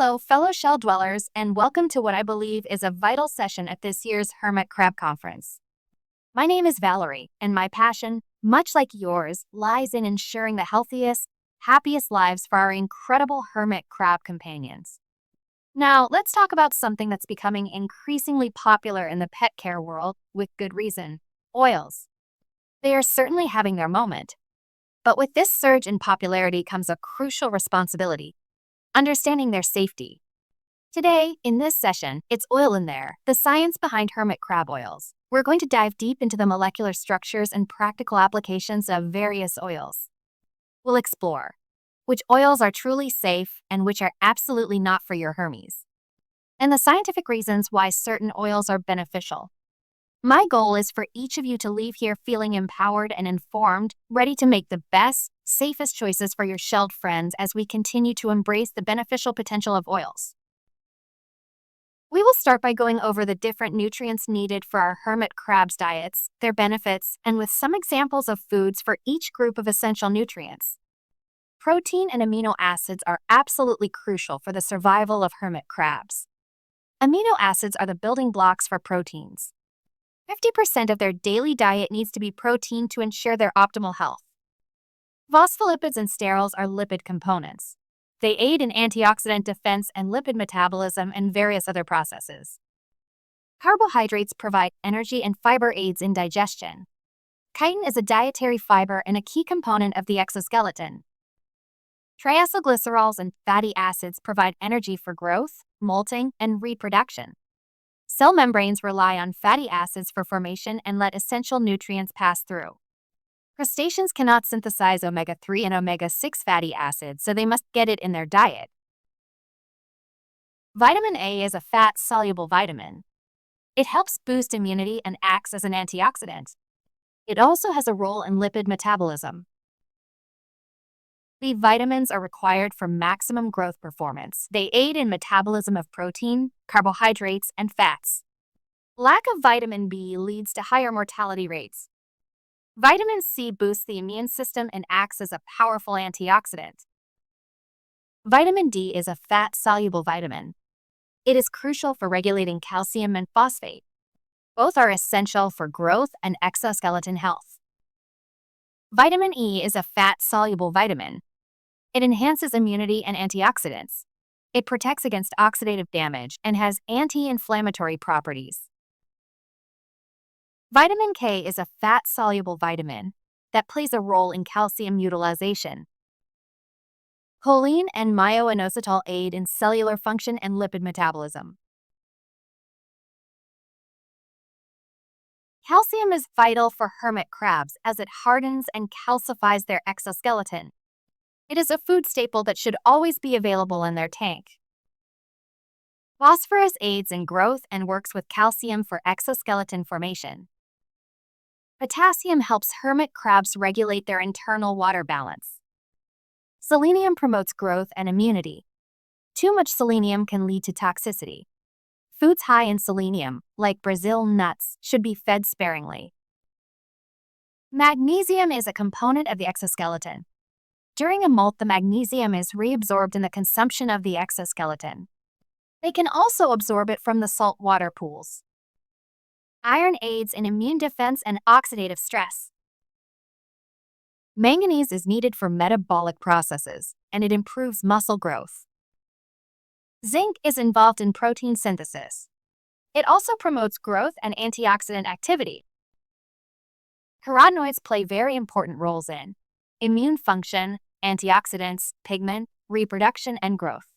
Hello, fellow shell dwellers, and welcome to what I believe is a vital session at this year's Hermit Crab Conference. My name is Valerie, and my passion, much like yours, lies in ensuring the healthiest, happiest lives for our incredible hermit crab companions. Now, let's talk about something that's becoming increasingly popular in the pet care world, with good reason: oils. They are certainly having their moment. But with this surge in popularity comes a crucial responsibility: understanding their safety. Today, in this session, it's Oil in There, the science behind hermit crab oils. We're going to dive deep into the molecular structures and practical applications of various oils. We'll explore which oils are truly safe and which are absolutely not for your Hermes, and the scientific reasons why certain oils are beneficial. My goal is for each of you to leave here feeling empowered and informed, ready to make the best, safest choices for your shelled friends as we continue to embrace the beneficial potential of oils. We will start by going over the different nutrients needed for our hermit crabs' diets, their benefits, and with some examples of foods for each group of essential nutrients. Protein and amino acids are absolutely crucial for the survival of hermit crabs. Amino acids are the building blocks for proteins. 50% of their daily diet needs to be protein to ensure their optimal health. Phospholipids and sterols are lipid components. They aid in antioxidant defense and lipid metabolism and various other processes. Carbohydrates provide energy and fiber aids in digestion. Chitin is a dietary fiber and a key component of the exoskeleton. Triacylglycerols and fatty acids provide energy for growth, molting, and reproduction. Cell membranes rely on fatty acids for formation and let essential nutrients pass through. Crustaceans cannot synthesize omega-3 and omega-6 fatty acids, so they must get it in their diet. Vitamin A is a fat-soluble vitamin. It helps boost immunity and acts as an antioxidant. It also has a role in lipid metabolism. B vitamins are required for maximum growth performance. They aid in metabolism of protein, carbohydrates, and fats. Lack of vitamin B leads to higher mortality rates. Vitamin C boosts the immune system and acts as a powerful antioxidant. Vitamin D is a fat-soluble vitamin. It is crucial for regulating calcium and phosphate. Both are essential for growth and exoskeleton health. Vitamin E is a fat-soluble vitamin. It enhances immunity and antioxidants. It protects against oxidative damage and has anti-inflammatory properties. Vitamin K is a fat-soluble vitamin that plays a role in calcium utilization. Choline and myo-inositol aid in cellular function and lipid metabolism. Calcium is vital for hermit crabs as it hardens and calcifies their exoskeleton. It is a food staple that should always be available in their tank. Phosphorus aids in growth and works with calcium for exoskeleton formation. Potassium helps hermit crabs regulate their internal water balance. Selenium promotes growth and immunity. Too much selenium can lead to toxicity. Foods high in selenium, like Brazil nuts, should be fed sparingly. Magnesium is a component of the exoskeleton. During a molt, the magnesium is reabsorbed in the consumption of the exoskeleton. They can also absorb it from the saltwater pools. Iron aids in immune defense and oxidative stress. Manganese is needed for metabolic processes, and it improves muscle growth. Zinc is involved in protein synthesis. It also promotes growth and antioxidant activity. Carotenoids play very important roles in immune function, antioxidants, pigment, reproduction, and growth.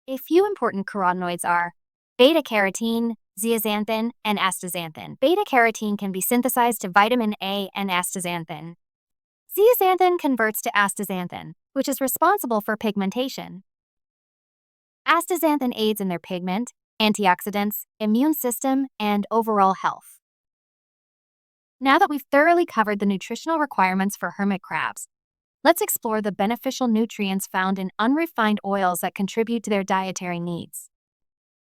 A few important carotenoids are beta-carotene, zeaxanthin, and astaxanthin. Beta-carotene can be synthesized to vitamin A and astaxanthin. Zeaxanthin converts to astaxanthin, which is responsible for pigmentation. Astaxanthin aids in their pigment, antioxidants, immune system, and overall health. Now that we've thoroughly covered the nutritional requirements for hermit crabs, let's explore the beneficial nutrients found in unrefined oils that contribute to their dietary needs.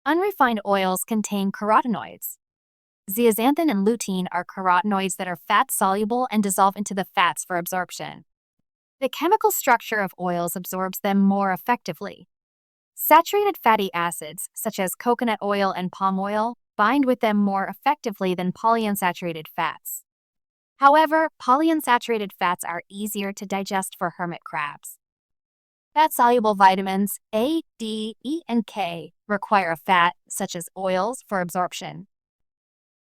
Unrefined oils contain carotenoids. Zeaxanthin and lutein are carotenoids that are fat-soluble and dissolve into the fats for absorption. The chemical structure of oils absorbs them more effectively. Saturated fatty acids, such as coconut oil and palm oil, bind with them more effectively than polyunsaturated fats. However, polyunsaturated fats are easier to digest for hermit crabs. Fat-soluble vitamins A, D, E, and K require a fat, such as oils, for absorption.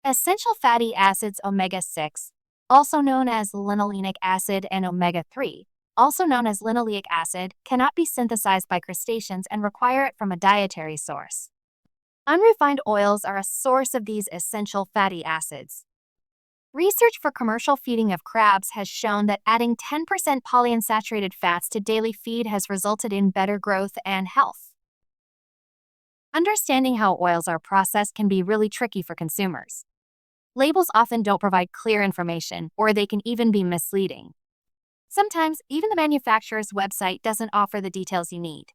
Essential fatty acids omega-6, also known as linolenic acid, and omega-3, also known as linoleic acid, cannot be synthesized by crustaceans and require it from a dietary source. Unrefined oils are a source of these essential fatty acids. Research for commercial feeding of crabs has shown that adding 10% polyunsaturated fats to daily feed has resulted in better growth and health. Understanding how oils are processed can be really tricky for consumers. Labels often don't provide clear information, or they can even be misleading. Sometimes, even the manufacturer's website doesn't offer the details you need.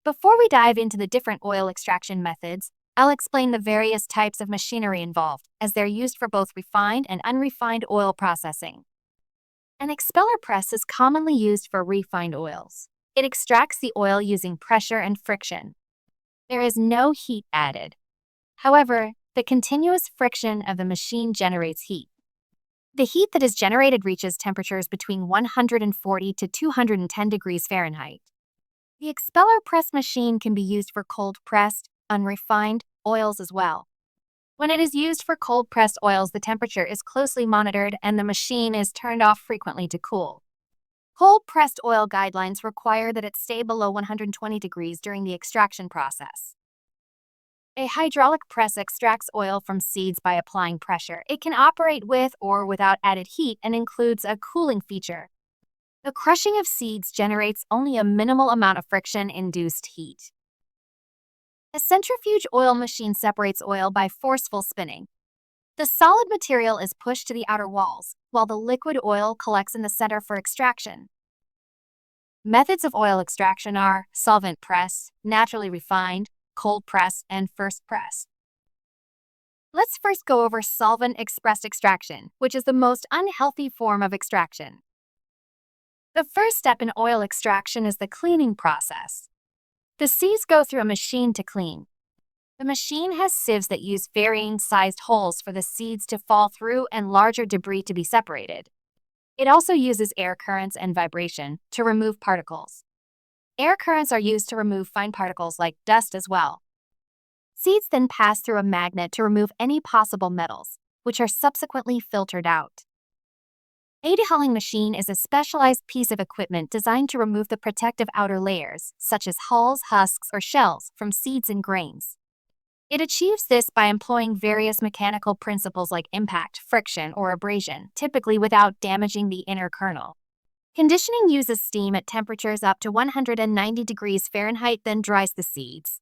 Before we dive into the different oil extraction methods, I'll explain the various types of machinery involved, as they're used for both refined and unrefined oil processing. An expeller press is commonly used for refined oils. It extracts the oil using pressure and friction. There is no heat added. However, the continuous friction of the machine generates heat. The heat that is generated reaches temperatures between 140 to 210 degrees Fahrenheit. The expeller press machine can be used for cold-pressed, unrefined oils as well. When it is used for cold-pressed oils, the temperature is closely monitored and the machine is turned off frequently to cool. Cold-pressed oil guidelines require that it stay below 120 degrees during the extraction process. A hydraulic press extracts oil from seeds by applying pressure. It can operate with or without added heat and includes a cooling feature. The crushing of seeds generates only a minimal amount of friction-induced heat. A centrifuge oil machine separates oil by forceful spinning. The solid material is pushed to the outer walls, while the liquid oil collects in the center for extraction. Methods of oil extraction are solvent press, naturally refined, cold press, and first press. Let's first go over solvent expressed extraction, which is the most unhealthy form of extraction. The first step in oil extraction is the cleaning process. The seeds go through a machine to clean. The machine has sieves that use varying sized holes for the seeds to fall through and larger debris to be separated. It also uses air currents and vibration to remove particles. Air currents are used to remove fine particles like dust as well. Seeds then pass through a magnet to remove any possible metals, which are subsequently filtered out. A dehulling machine is a specialized piece of equipment designed to remove the protective outer layers, such as hulls, husks, or shells, from seeds and grains. It achieves this by employing various mechanical principles like impact, friction, or abrasion, typically without damaging the inner kernel. Conditioning uses steam at temperatures up to 190 degrees Fahrenheit, then dries the seeds.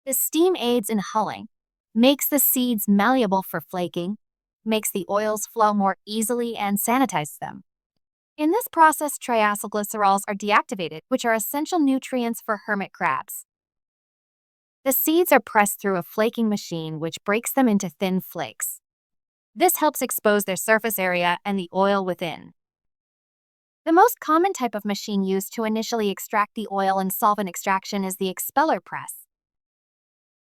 The steam aids in hulling, makes the seeds malleable for flaking, makes the oils flow more easily, and sanitizes them. In this process, triacylglycerols are deactivated, which are essential nutrients for hermit crabs. The seeds are pressed through a flaking machine, which breaks them into thin flakes. This helps expose their surface area and the oil within. The most common type of machine used to initially extract the oil in solvent extraction is the expeller press.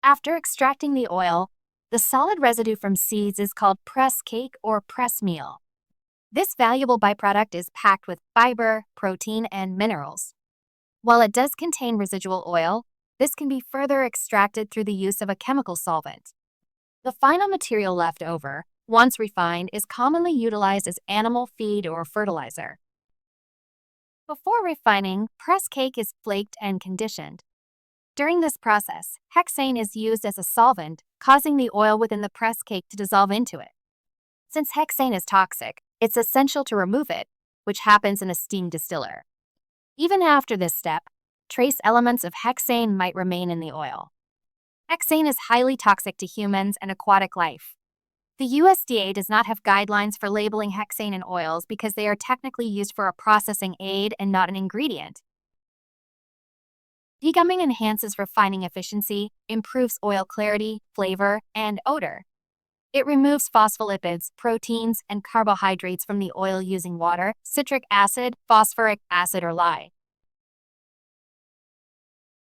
After extracting the oil, the solid residue from seeds is called press cake or press meal. This valuable byproduct is packed with fiber, protein, and minerals. While it does contain residual oil, this can be further extracted through the use of a chemical solvent. The final material left over, once refined, is commonly utilized as animal feed or fertilizer. Before refining, press cake is flaked and conditioned. During this process, hexane is used as a solvent, causing the oil within the press cake to dissolve into it. Since hexane is toxic, it's essential to remove it, which happens in a steam distiller. Even after this step, trace elements of hexane might remain in the oil. Hexane is highly toxic to humans and aquatic life. The USDA does not have guidelines for labeling hexane in oils because they are technically used for a processing aid and not an ingredient. Degumming enhances refining efficiency, improves oil clarity, flavor, and odor. It removes phospholipids, proteins, and carbohydrates from the oil using water, citric acid, phosphoric acid, or lye.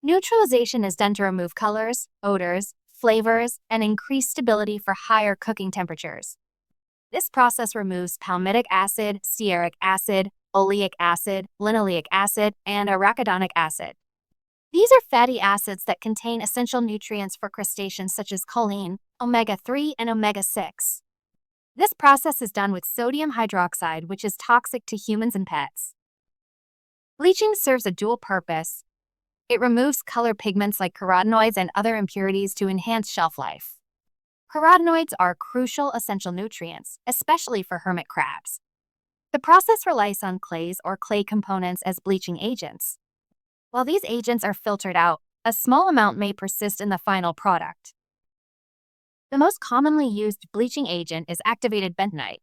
Neutralization is done to remove colors, odors, flavors, and increase stability for higher cooking temperatures. This process removes palmitic acid, stearic acid, oleic acid, linoleic acid, and arachidonic acid. These are fatty acids that contain essential nutrients for crustaceans such as choline, omega-3, and omega-6. This process is done with sodium hydroxide, which is toxic to humans and pets. Bleaching serves a dual purpose. It removes color pigments like carotenoids and other impurities to enhance shelf life. Carotenoids are crucial essential nutrients, especially for hermit crabs. The process relies on clays or clay components as bleaching agents. While these agents are filtered out, a small amount may persist in the final product. The most commonly used bleaching agent is activated bentonite.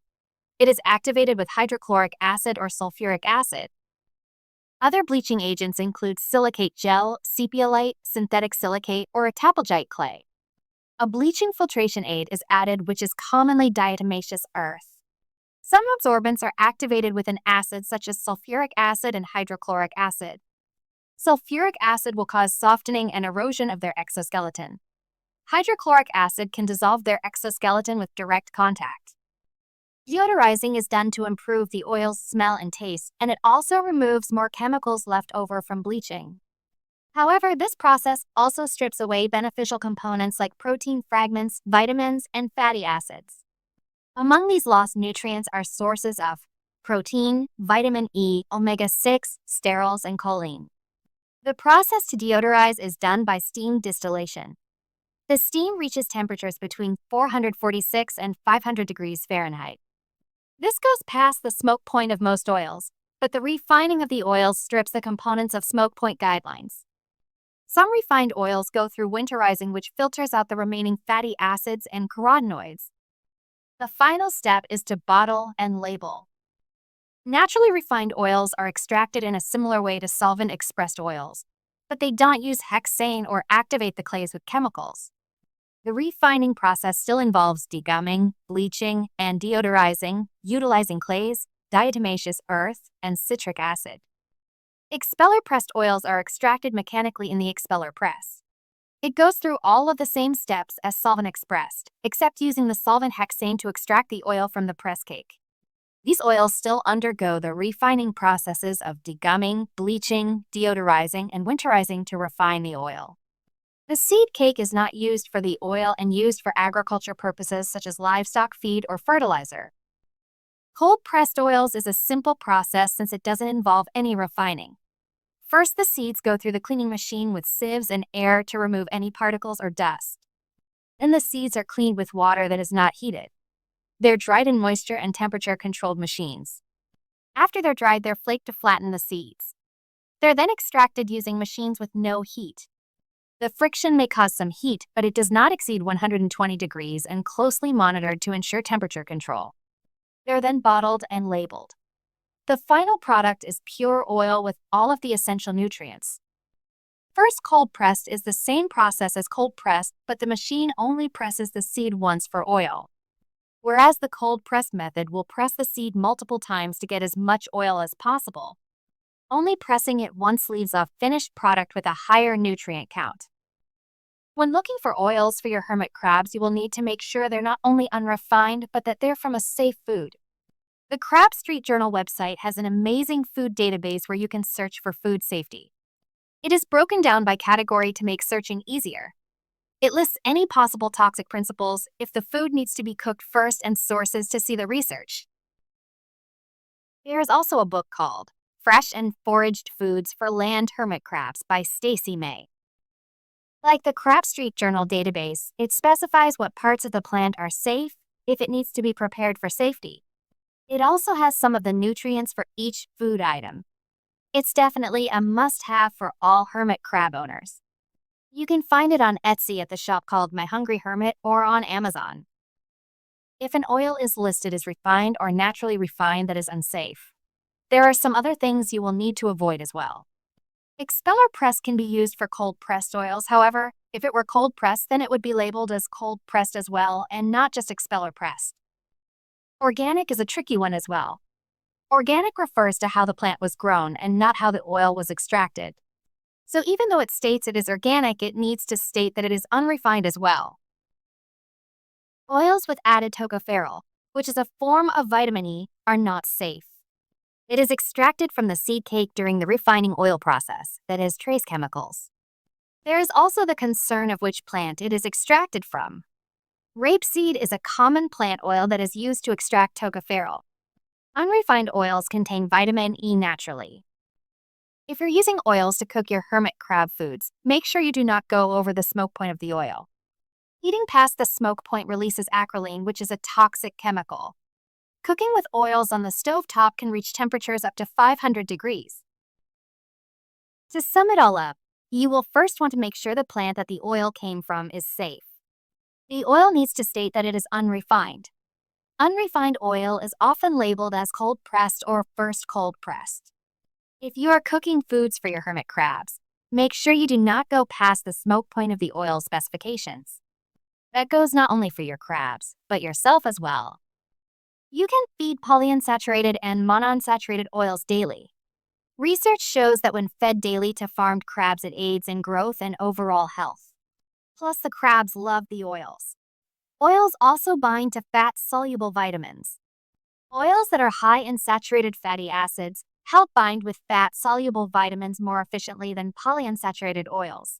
It is activated with hydrochloric acid or sulfuric acid. Other bleaching agents include silicate gel, sepiolite, synthetic silicate, or a tapelgite clay. A bleaching filtration aid is added, which is commonly diatomaceous earth. Some absorbents are activated with an acid such as sulfuric acid and hydrochloric acid. Sulfuric acid will cause softening and erosion of their exoskeleton. Hydrochloric acid can dissolve their exoskeleton with direct contact. Deodorizing is done to improve the oil's smell and taste, and it also removes more chemicals left over from bleaching. However, this process also strips away beneficial components like protein fragments, vitamins, and fatty acids. Among these lost nutrients are sources of protein, vitamin E, omega-6, sterols, and choline. The process to deodorize is done by steam distillation. The steam reaches temperatures between 446 and 500 degrees Fahrenheit. This goes past the smoke point of most oils, but the refining of the oils strips the components of smoke point guidelines. Some refined oils go through winterizing, which filters out the remaining fatty acids and carotenoids. The final step is to bottle and label. Naturally refined oils are extracted in a similar way to solvent-expressed oils, but they don't use hexane or activate the clays with chemicals. The refining process still involves degumming, bleaching, and deodorizing, utilizing clays, diatomaceous earth, and citric acid. Expeller-pressed oils are extracted mechanically in the expeller press. It goes through all of the same steps as solvent-expressed, except using the solvent hexane to extract the oil from the press cake. These oils still undergo the refining processes of degumming, bleaching, deodorizing, and winterizing to refine the oil. The seed cake is not used for the oil and used for agriculture purposes such as livestock feed or fertilizer. Cold-pressed oils is a simple process since it doesn't involve any refining. First, the seeds go through the cleaning machine with sieves and air to remove any particles or dust. Then the seeds are cleaned with water that is not heated. They're dried in moisture and temperature-controlled machines. After they're dried, they're flaked to flatten the seeds. They're then extracted using machines with no heat. The friction may cause some heat, but it does not exceed 120 degrees and closely monitored to ensure temperature control. They're then bottled and labeled. The final product is pure oil with all of the essential nutrients. First, cold-pressed is the same process as cold-pressed, but the machine only presses the seed once for oil. Whereas the cold-pressed method will press the seed multiple times to get as much oil as possible. Only pressing it once leaves a finished product with a higher nutrient count. When looking for oils for your hermit crabs, you will need to make sure they're not only unrefined, but that they're from a safe food. The Crab Street Journal website has an amazing food database where you can search for food safety. It is broken down by category to make searching easier. It lists any possible toxic principles, if the food needs to be cooked first, and sources to see the research. There is also a book called Fresh and Foraged Foods for Land Hermit Crabs by Stacy May. Like the Crab Street Journal database, it specifies what parts of the plant are safe, if it needs to be prepared for safety. It also has some of the nutrients for each food item. It's definitely a must-have for all hermit crab owners. You can find it on Etsy at the shop called My Hungry Hermit or on Amazon. If an oil is listed as refined or naturally refined that is unsafe, there are some other things you will need to avoid as well. Expeller press can be used for cold-pressed oils. However, if it were cold-pressed, then it would be labeled as cold-pressed as well and not just expeller pressed. Organic is a tricky one as well. Organic refers to how the plant was grown and not how the oil was extracted. So even though it states it is organic, it needs to state that it is unrefined as well. Oils with added tocopherol, which is a form of vitamin E, are not safe. It is extracted from the seed cake during the refining oil process, that is, trace chemicals. There is also the concern of which plant it is extracted from. Rapeseed is a common plant oil that is used to extract tocopherol. Unrefined oils contain vitamin E naturally. If you're using oils to cook your hermit crab foods, make sure you do not go over the smoke point of the oil. Heating past the smoke point releases acrolein, which is a toxic chemical. Cooking with oils on the stovetop can reach temperatures up to 500 degrees. To sum it all up, you will first want to make sure the plant that the oil came from is safe. The oil needs to state that it is unrefined. Unrefined oil is often labeled as cold-pressed or first cold-pressed. If you are cooking foods for your hermit crabs, make sure you do not go past the smoke point of the oil specifications. That goes not only for your crabs, but yourself as well. You can feed polyunsaturated and monounsaturated oils daily. Research shows that when fed daily to farmed crabs, it aids in growth and overall health. Plus, the crabs love the oils. Oils also bind to fat-soluble vitamins. Oils that are high in saturated fatty acids help bind with fat-soluble vitamins more efficiently than polyunsaturated oils.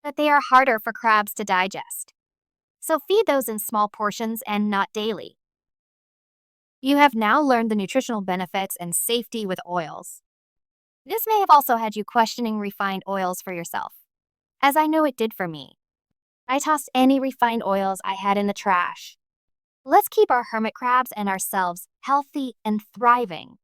But they are harder for crabs to digest. So feed those in small portions and not daily. You have now learned the nutritional benefits and safety with oils. This may have also had you questioning refined oils for yourself, as I know it did for me. I tossed any refined oils I had in the trash. Let's keep our hermit crabs and ourselves healthy and thriving.